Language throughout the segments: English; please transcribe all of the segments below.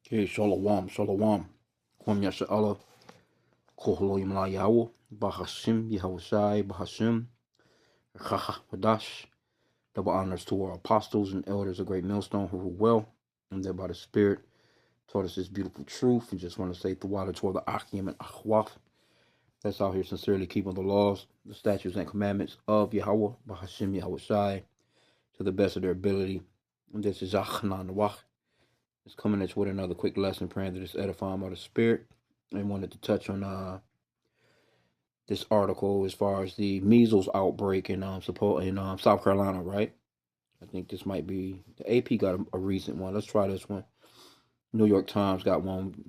Okay, shalom, shalom. Kwam Yasha Allah, Kohlo Yimla Yahu, Bahashim, Yahweh Bahashim, Chacha Wadash. Double honors to our apostles and elders of Great Millstone who rule well, and thereby the Spirit taught us this beautiful truth. And just want to say the water toward the H.I.M and Ahwaf. That's out here sincerely keeping the laws, the statutes, and commandments of Yahweh, Bahashim, Yahweh to the best of their ability. And this is Achnan Wach. It's coming at you with another quick lesson, praying that it's edifying by the Spirit. And wanted to touch on this article as far as the measles outbreak in South Carolina, right? I think this might be the AP got a recent one. Let's try this one. New York Times got one.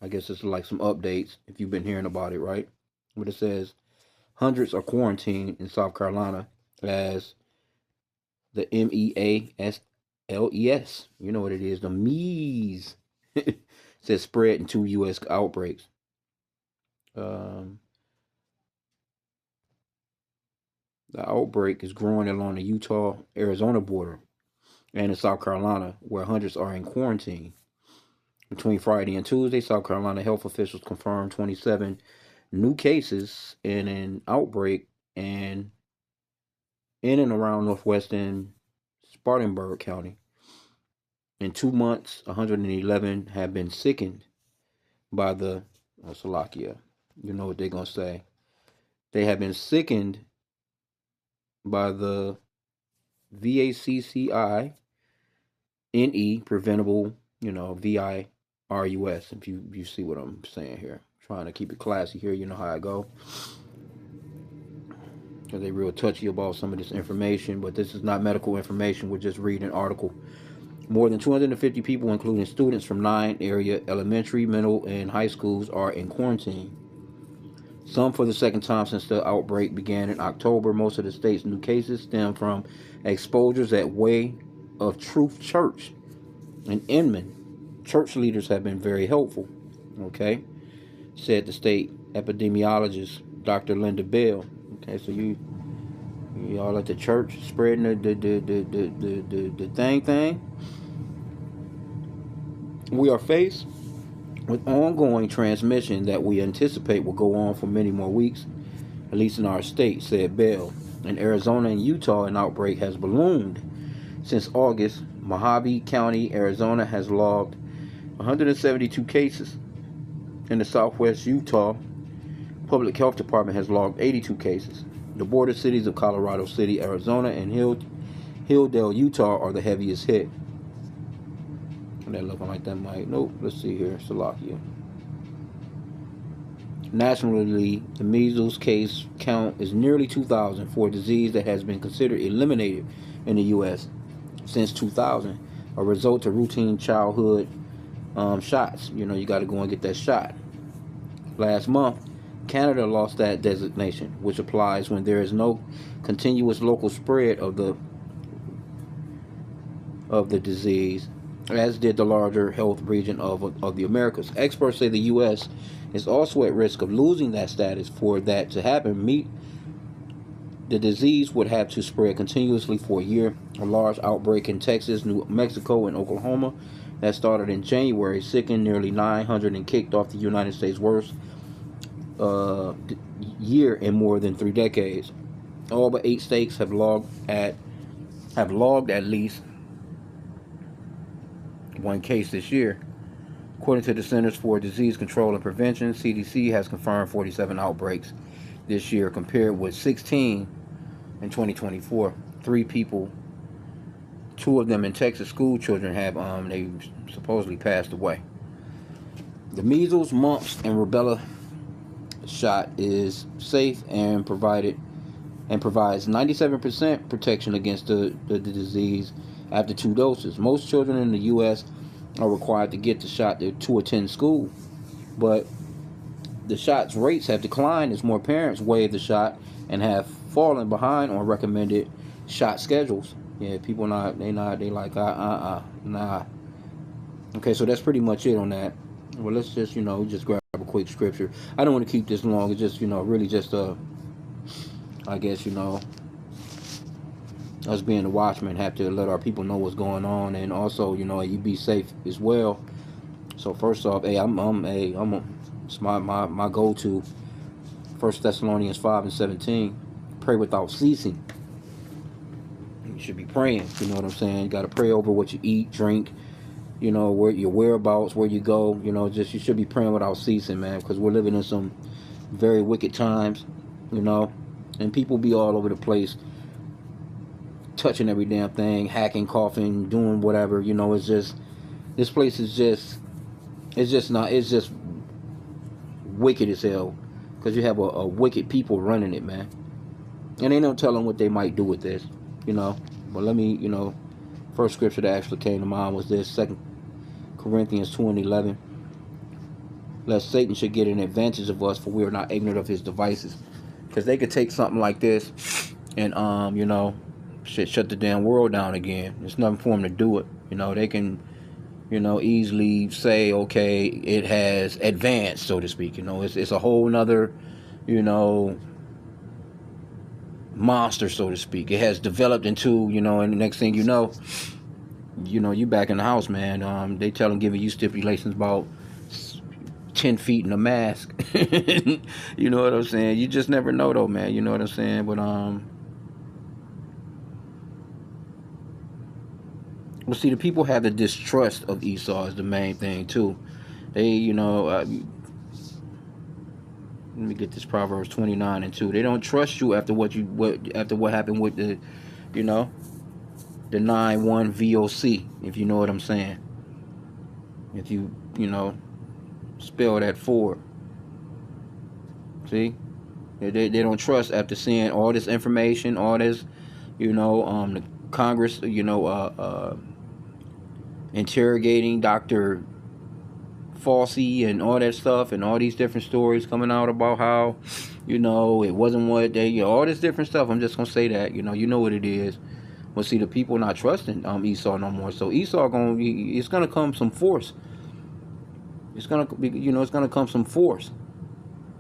I guess it's like some updates if you've been hearing about it, right? But it says hundreds are quarantined in South Carolina as the MEASLES. You know what it is? The MEAS says spread in 2 U.S. outbreaks. The outbreak is growing along the Utah-Arizona border and in South Carolina, where hundreds are in quarantine. Between Friday and Tuesday, South Carolina health officials confirmed 27 new cases in an outbreak in and around northwestern Spartanburg County. In 2 months, 111 have been sickened by the Slovakia. You know what they're going to say. They have been sickened by the VACCINE preventable, VIRUS. If you see what I'm saying here, trying to keep it classy here. You know how I go. Because they real touchy about some of this information, but this is not medical information. We're just reading an article. More than 250 people, including students from 9 area elementary, middle, and high schools, are in quarantine. Some for the second time since the outbreak began in October. Most of the state's new cases stem from exposures at Way of Truth Church in Inman. Church leaders have been very helpful, okay, said the state epidemiologist, Dr. Linda Bell. Okay, so you all at the church spreading the thing. We are faced with ongoing transmission that we anticipate will go on for many more weeks, at least in our state, said Bell. In Arizona and Utah, an outbreak has ballooned. Since August, Mojave County, Arizona has logged 172 cases. In the southwest Utah, Public Health Department has logged 82 cases. The border cities of Colorado City, Arizona, and Hilldale, Utah are the heaviest hit. And they're looking like that might. Nope, let's see here. Slovakia. Nationally, the measles case count is nearly 2,000 for a disease that has been considered eliminated in the U.S. since 2000, a result of routine childhood shots. You got to go and get that shot. Last month, Canada lost that designation, which applies when there is no continuous local spread of the disease, as did the larger health region of the Americas. Experts say the U.S. is also at risk of losing that status. For that to happen, the disease would have to spread continuously for a year. A large outbreak in Texas, New Mexico, and Oklahoma that started in January sickened nearly 900 and kicked off the United States' worst year in more than 3 decades. All but 8 states have logged at least 1 case this year. According to the Centers for Disease Control and Prevention, CDC has confirmed 47 outbreaks this year, compared with 16 in 2024. 3 people, 2 of them in Texas, school children, have they supposedly passed away. The measles, mumps, and rubella shot is safe and provides 97% protection against the disease after 2 doses. Most children in the U.S. are required to get the shot to attend school, but the shots rates have declined as more parents waive the shot and have fallen behind on recommended shot schedules. Yeah, people they like nah. Okay, so that's pretty much it on that. Well, let's just just grab a quick scripture. I don't want to keep this long. It's just really just I guess us being the watchmen have to let our people know what's going on, and also you be safe as well. So first off, hey, it's my go-to. 1 Thessalonians 5:17. Pray without ceasing. You should be praying. You know what I'm saying? You got to pray over what you eat, drink. You know, where your whereabouts, where you go. You know, just you should be praying without ceasing, man, because we're living in some very wicked times. You know, and people be all over the place, touching every damn thing, hacking, coughing, doing whatever. You know, it's just this place is just it's just wicked as hell because you have a wicked people running it, man, and ain't no telling what they might do with this. You know, but let me, first scripture that actually came to mind was this: 2 Corinthians 2:11. Lest Satan should get an advantage of us, for we are not ignorant of his devices. Because they could take something like this and shut the damn world down again. There's nothing for them to do it. You know, they can, easily say, okay, it has advanced, so to speak. You know, it's a whole nother, monster, so to speak. It has developed into, and the next thing you back in the house, man. They tell them giving you stipulations about 10 feet in a mask. You know what I'm saying? You just never know, though, man. You know what I'm saying? But well, see, the people have the distrust of Esau is the main thing too. They, let me get this Proverbs 29:2. They don't trust you after what happened with the, the 9-1 VOC. If you know what I'm saying. If you spell that forward. See, they don't trust after seeing all this information, all this, the Congress, interrogating Dr. Fauci and all that stuff, and all these different stories coming out about how, it wasn't what they, all this different stuff. I'm just gonna say that, you know what it is. But see, the people not trusting Esau no more. So Esau it's gonna come some force. It's gonna be, it's gonna come some force.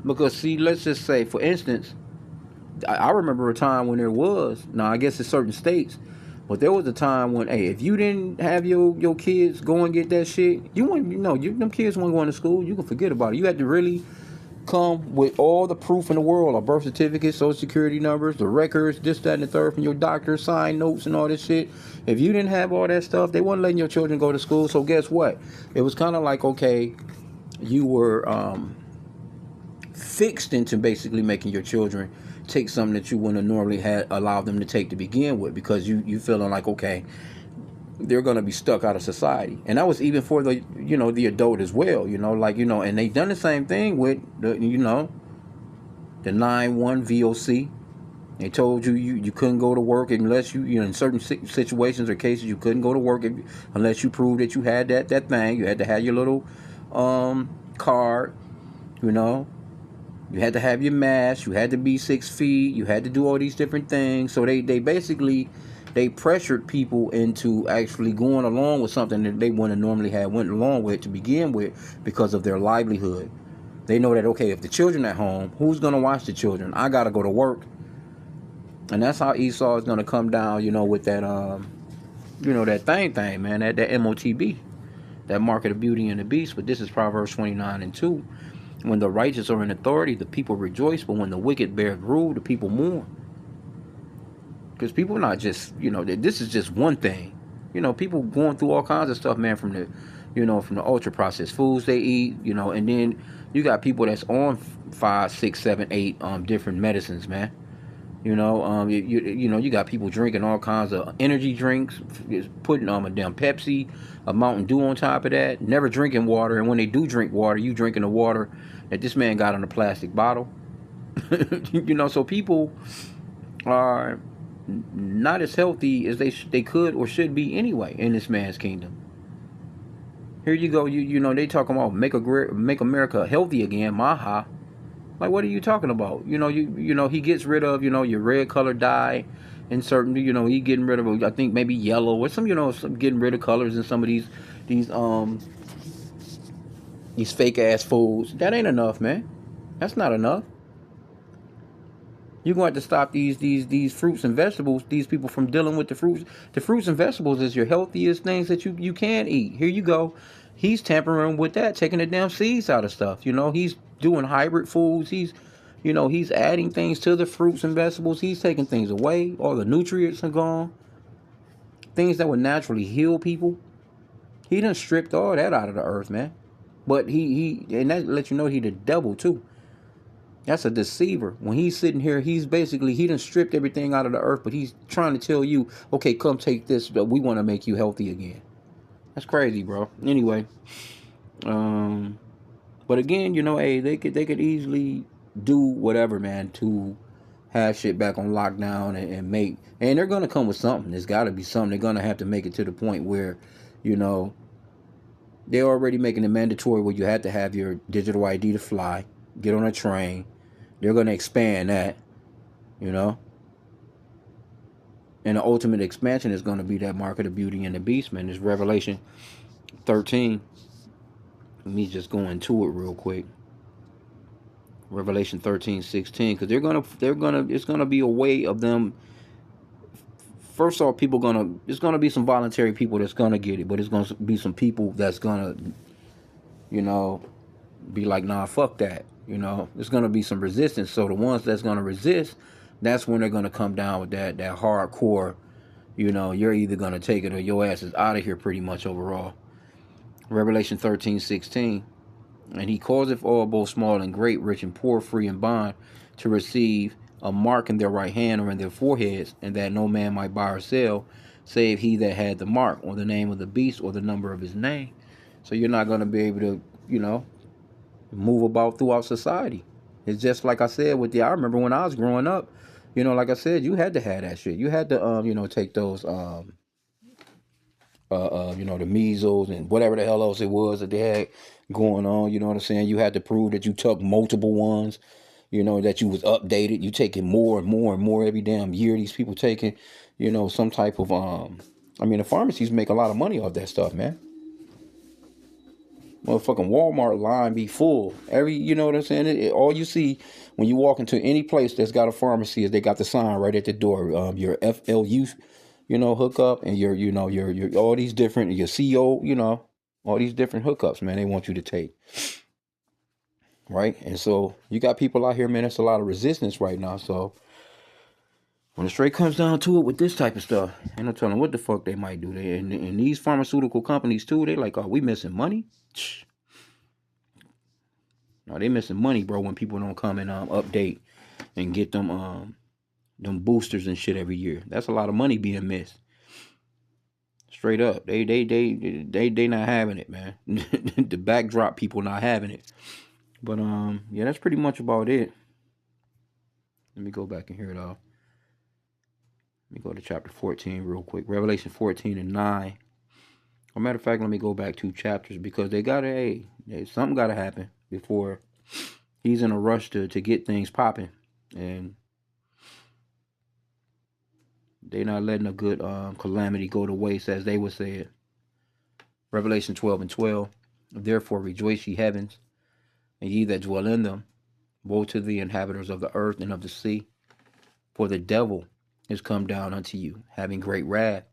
Because see, let's just say, for instance, I remember a time when there was, now I guess in certain states, but there was a time when, hey, if you didn't have your kids go and get that shit, you wouldn't, them kids weren't going to school. You can forget about it. You had to really come with all the proof in the world, a birth certificate, social security numbers, the records, this, that, and the third from your doctor, sign notes and all this shit. If you didn't have all that stuff, they weren't letting your children go to school. So guess what? It was kind of like, okay, you were fixed into basically making your children take something that you wouldn't have normally had allowed them to take to begin with, because you feeling like, okay, they're going to be stuck out of society. And that was even for the the adult as well, and they done the same thing with the the 9-1 VOC. They told you couldn't go to work unless you in certain situations or cases you couldn't go to work unless you proved that you had that thing. You had to have your little card, You had to have your mask. You had to be 6 feet. You had to do all these different things. So they basically pressured people into actually going along with something that they wouldn't normally have went along with to begin with, because of their livelihood. They know that, okay, if the children at home, who's going to watch the children? I got to go to work. And that's how Esau is going to come down, with that, that thing, man, that MOTB, that mark of the beauty and the beast. But this is Proverbs 29:2. When the righteous are in authority, the people rejoice. But when the wicked bear rule, the people mourn. Because people are not just, this is just one thing. People going through all kinds of stuff, man, from the, from the ultra processed foods they eat, and then you got people that's on 5, 6, 7, 8 different medicines, man. You got people drinking all kinds of energy drinks, putting a damn Pepsi, a Mountain Dew on top of that, never drinking water. And when they do drink water, you drinking the water that this man got in a plastic bottle. So people are not as healthy as they could or should be anyway in this man's kingdom. Here you go, they talking about make America healthy again, maha. Like, what are you talking about? He gets rid of, your red color dye and certain, he getting rid of, I think maybe yellow or some, some getting rid of colors in some of these fake ass foods. That ain't enough, man. That's not enough. You're going to have to stop these fruits and vegetables, these people from dealing with the fruits. The fruits and vegetables is your healthiest things that you can eat. Here you go. He's tampering with that, taking the damn seeds out of stuff. He's doing hybrid foods. He's adding things to the fruits and vegetables. He's taking things away. All the nutrients are gone. Things that would naturally heal people. He done stripped all that out of the earth, man. But and that lets you know he the devil too. That's a deceiver. When he's sitting here, he done stripped everything out of the earth, but he's trying to tell you, okay, come take this, but we want to make you healthy again. That's crazy, bro. Anyway, um, but again, hey, they could easily do whatever, man, to have shit back on lockdown and they're gonna come with something. There's got to be something. They're gonna have to make it to the point where, you know, they're already making it mandatory where you have to have your digital ID to fly, get on a train. They're gonna expand that, you know. And the ultimate expansion is going to be that mark of the beauty and the beast, man. This Revelation 13. Let me just go into it real quick. Revelation 13:16, because it's gonna be a way of them. First off, it's gonna be some voluntary people that's gonna get it, but it's gonna be some people that's gonna, you know, be like, nah, fuck that. There's gonna be some resistance. So the ones that's gonna resist, that's when they're gonna come down with that hardcore. You're either gonna take it or your ass is out of here, pretty much overall. Revelation 13:16. And he causeth all, both small and great, rich and poor, free and bond, to receive a mark in their right hand or in their foreheads, and that no man might buy or sell, save he that had the mark, or the name of the beast, or the number of his name. So you're not going to be able to, move about throughout society. It's just like I said I remember when I was growing up, like I said, you had to have that shit. You had to, take those, the measles and whatever the hell else it was that they had going on. You know what I'm saying? You had to prove that you took multiple ones. That you was updated. You taking more and more and more every damn year. These people taking, some type of the pharmacies make a lot of money off that stuff, man. Motherfucking Walmart line be full. You know what I'm saying? All you see when you walk into any place that's got a pharmacy is they got the sign right at the door. Your FLU, hookup, and your all these different, your CO, all these different hookups, man. They want you to take, right? And so you got people out here, man. That's a lot of resistance right now. So when it straight comes down to it with this type of stuff, ain't no telling what the fuck they might do. And these pharmaceutical companies too, they like, oh, we missing money. No, they missing money, bro, when people don't come and update and get them boosters and shit every year. That's a lot of money being missed. Straight up. They not having it, man. The backdrop people not having it. But yeah, that's pretty much about it. Let me go back and hear it all. Let me go to chapter 14 real quick. Revelation 14:9. As a matter of fact, let me go back 2 chapters because something gotta happen before he's in a rush to get things popping. And they not letting a good calamity go to waste, as they would say it. Revelation 12:12. Therefore rejoice, ye heavens, and ye that dwell in them. Woe to the inhabitants of the earth and of the sea, for the devil is come down unto you, having great wrath,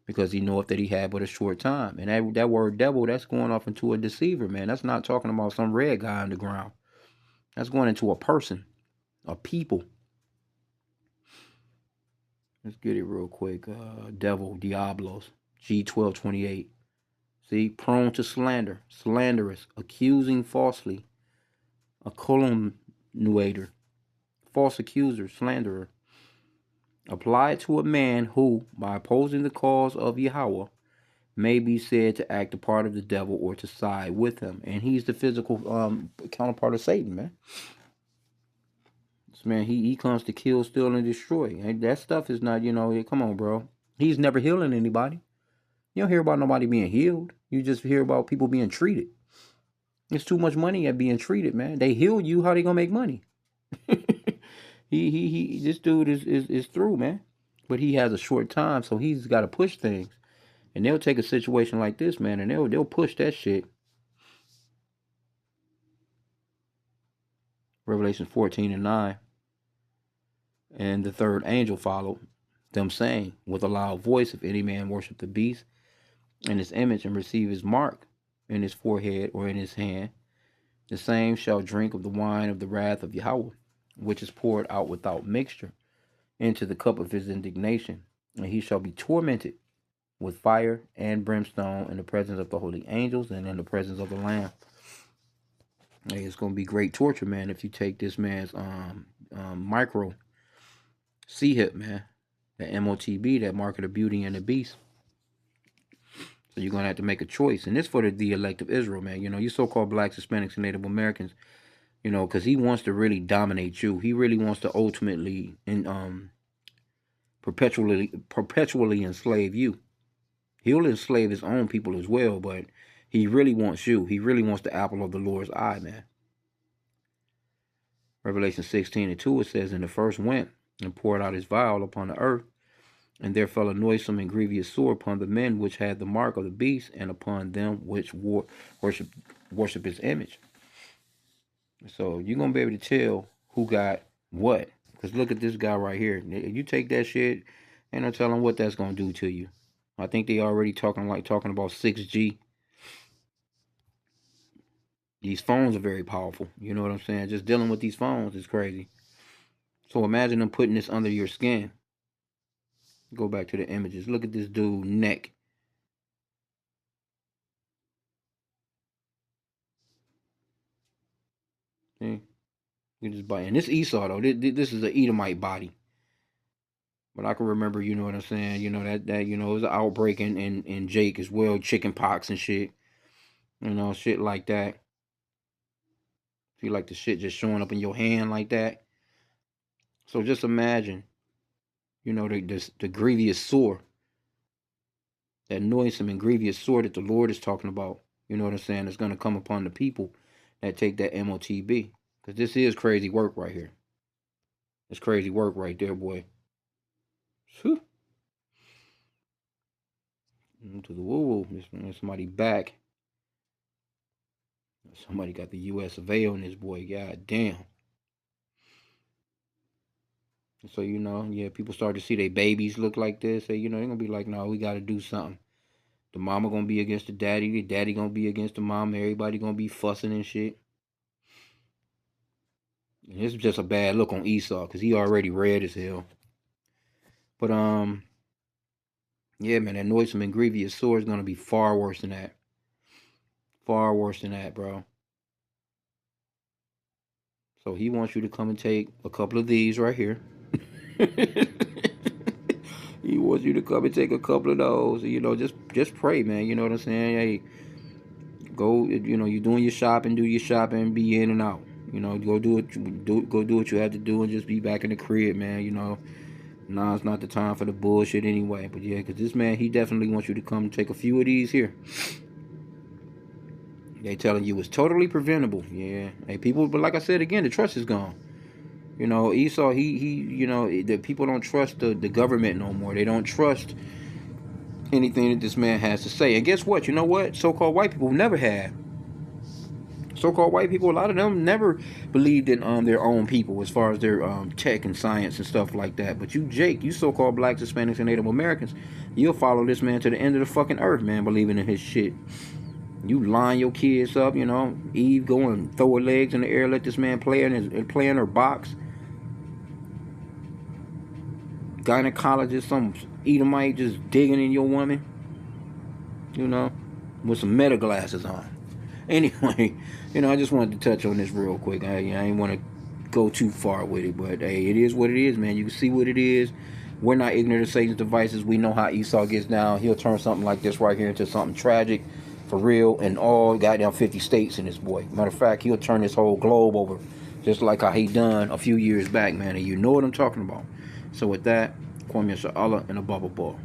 because he knoweth that he had but a short time. And that word devil, that's going off into a deceiver, man. That's not talking about some red guy on the ground. That's going into a person, a people. Let's get it real quick. Devil, Diablos, G12:28. See, prone to slander, slanderous, accusing falsely, a calumniator, false accuser, slanderer. Applied to a man who, by opposing the cause of Yahweh, may be said to act the part of the devil or to side with him. And he's the physical counterpart of Satan, man. This man, he comes to kill, steal, and destroy. And that stuff is not, come on, bro. He's never healing anybody. You don't hear about nobody being healed. You just hear about people being treated. There's too much money at being treated, man. They heal you, how they gonna make money? This dude is through, man. But he has a short time, so he's got to push things. And they'll take a situation like this, man, and they'll push that shit. Revelation 14:9. And the third angel followed them, saying with a loud voice, if any man worship the beast and his image and receive his mark in his forehead or in his hand, the same shall drink of the wine of the wrath of Yahweh, which is poured out without mixture into the cup of his indignation, and he shall be tormented with fire and brimstone in the presence of the holy angels and in the presence of the Lamb. Hey, it's gonna be great torture, man, if you take this man's micro C-hip, man, that MOTB, that mark of the beauty and the beast. So you're gonna have to make a choice, and this for the elect of Israel, man. You know, you so-called blacks, Hispanics, and Native Americans. You know, because he wants to really dominate you. He really wants to ultimately and perpetually enslave you. He'll enslave his own people as well, but he really wants you. He really wants the apple of the Lord's eye, man. Revelation 16:2, it says, "And the first went and poured out his vial upon the earth, and there fell a noisome and grievous sore upon the men which had the mark of the beast, and upon them which worship his image." So you're going to be able to tell who got what. Because look at this guy right here. You take that shit, ain't no telling what that's going to do to you. I think they already talking about 6G. These phones are very powerful. You know what I'm saying? Just dealing with these phones is crazy. So imagine them putting this under your skin. Go back to the images. Look at this dude neck. See? You just bite. And this Esau though, this is an Edomite body. But I can remember, you know what I'm saying, you know, that you know, it was an outbreak in Jake as well, chicken pox and shit. You know, shit like that. Feel like the shit just showing up in your hand like that. So just imagine, you know, the grievous sore, that noisome and grievous sore that the Lord is talking about. You know what I'm saying? It's going to come upon the people that take that MOTB. Because this is crazy work right here. It's crazy work right there, boy. Whew. To the woo-woo. There's somebody back. Somebody got the US of A on this boy. God damn. So, you know, yeah, people start to see their babies look like this. Say, you know, they're going to be like, no, we got to do something. The mama going to be against the daddy going to be against the mom. Everybody going to be fussing and shit. And this is just a bad look on Esau because he already red as hell. But, yeah, man, that noisome and grievous sore is going to be far worse than that. Far worse than that, bro. So he wants you to come and take a couple of these right here. He wants you to come and take a couple of those. You know, just pray, man. You know what I'm saying? Hey, go. You know, you're doing your shopping. Do your shopping. Be in and out. You know, go do what you have to do, and just be back in the crib, man. You know, nah, it's not the time for the bullshit anyway. But yeah, because this man, he definitely wants you to come and take a few of these here. They telling you it's totally preventable. Yeah, hey, people. But like I said again, the trust is gone. You know, Esau, you know, the people don't trust the government no more. They don't trust anything that this man has to say. And guess what? You know what? So-called white people never had. So-called white people, a lot of them never believed in their own people as far as their tech and science and stuff like that. But you, Jake, you so-called blacks, Hispanics, and Native Americans, you'll follow this man to the end of the fucking earth, man, believing in his shit. You line your kids up, you know. Eve go and throw her legs in the air, let this man play in her box. Gynecologist, some Edomite just digging in your woman, you know, with some meta glasses on. Anyway, you know, I just wanted to touch on this real quick. I ain't want to go too far with it, but hey, it is what it is, man. You can see what it is. We're not ignorant of Satan's devices. We know how Esau gets down. He'll turn something like this right here into something tragic, for real, and all goddamn 50 states in this boy. Matter of fact, he'll turn this whole globe over, just like how he done a few years back, man. And you know what I'm talking about. So with that, Kwame Yasha Allah and a bubble ball.